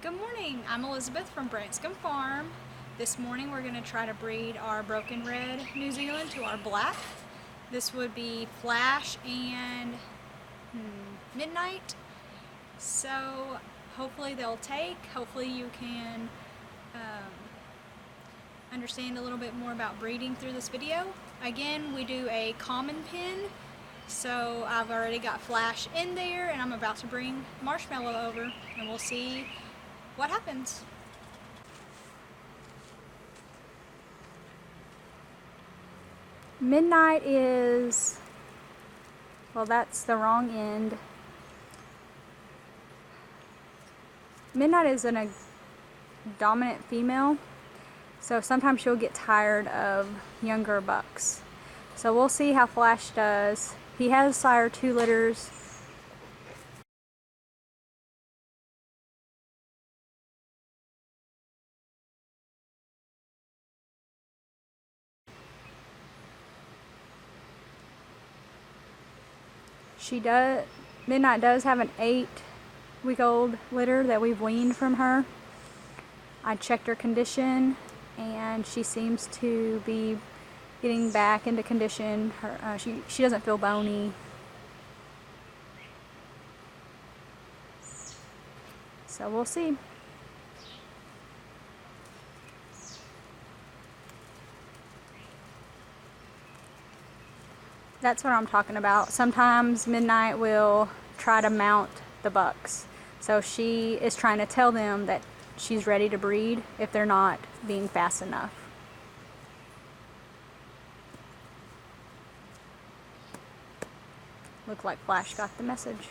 Good morning, I'm Elizabeth from Branscombe Farm. This morning we're going to try to breed our broken red New Zealand to our black. This would be Flash and Midnight. So hopefully they'll take. Hopefully you can understand a little bit more about breeding through this video. Again, we do a common pin. So I've already got Flash in there and I'm about to bring Marshmallow over and we'll see what happens. Midnight is, well, that's the wrong end. Midnight is a dominant female, so sometimes she'll get tired of younger bucks. So we'll see how Flash does. He has sire 2 litters. Midnight does have an 8-week-old litter that we've weaned from her. I checked her condition and she seems to be getting back into condition. She doesn't feel bony. So we'll see. That's what I'm talking about. Sometimes Midnight will try to mount the bucks. So she is trying to tell them that she's ready to breed if they're not being fast enough. Looked like Flash got the message.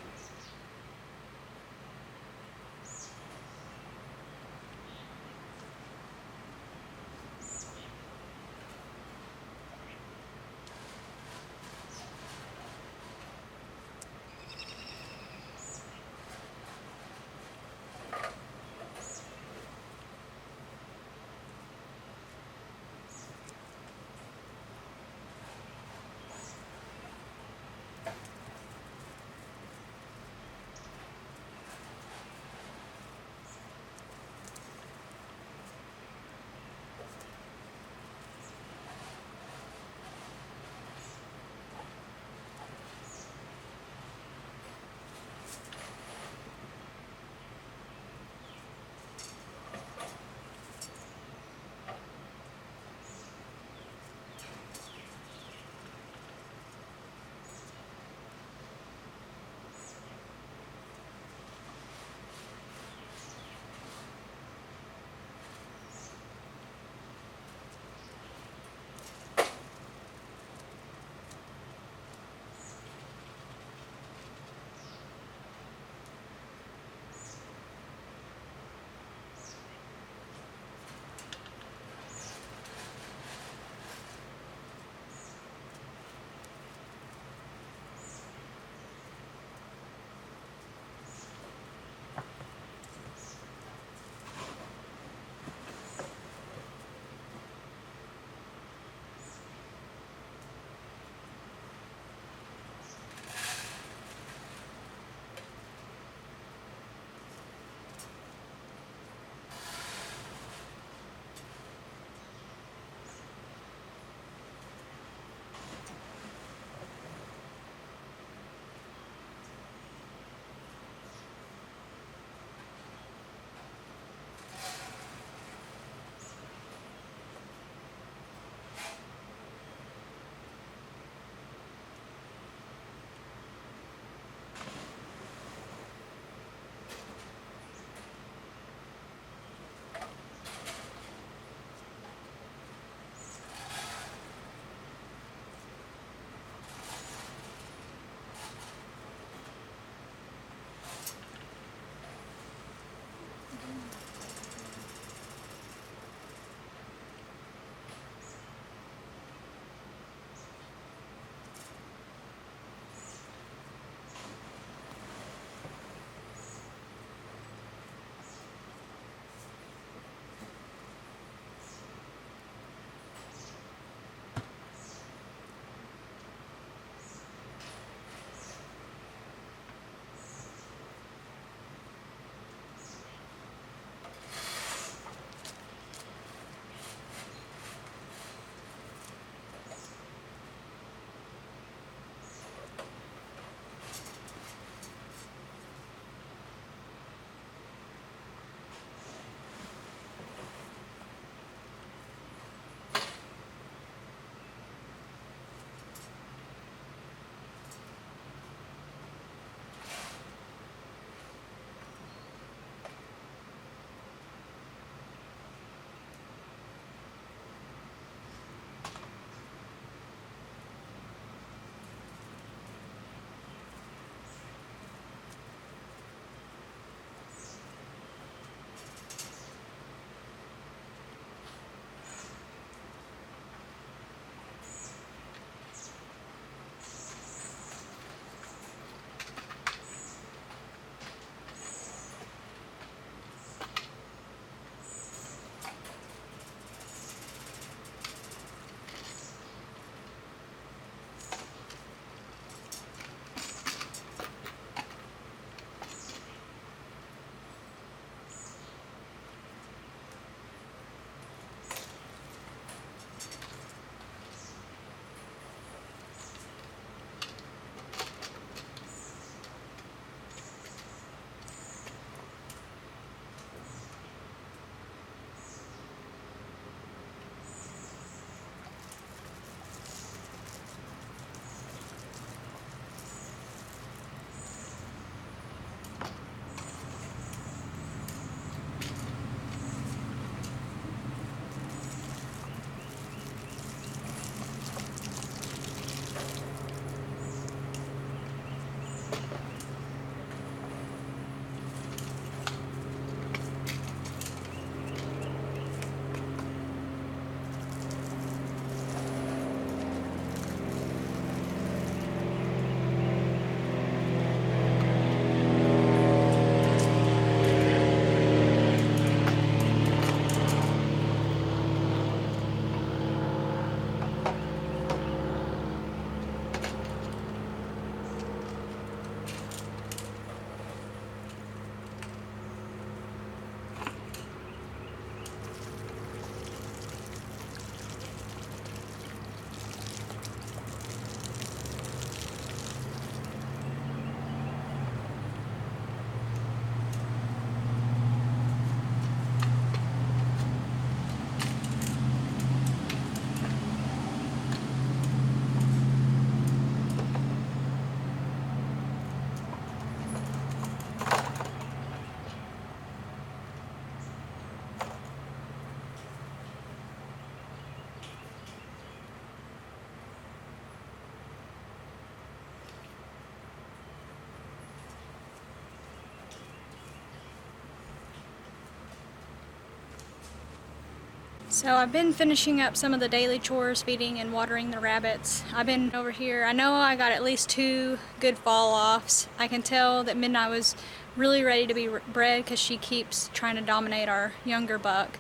So I've been finishing up some of the daily chores, feeding and watering the rabbits. I've been over here. I know I got at least 2 good fall-offs. I can tell that Midnight was really ready to be bred because she keeps trying to dominate our younger buck.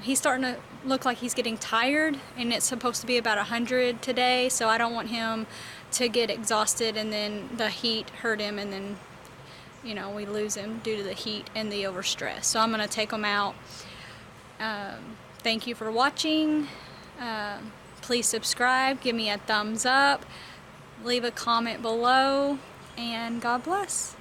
He's starting to look like he's getting tired, and it's supposed to be about 100 today, so I don't want him to get exhausted and then the heat hurt him, and then, you know, we lose him due to the heat and the overstress. So I'm going to take him out. Thank you for watching. Please subscribe, give me a thumbs up, leave a comment below, and God bless.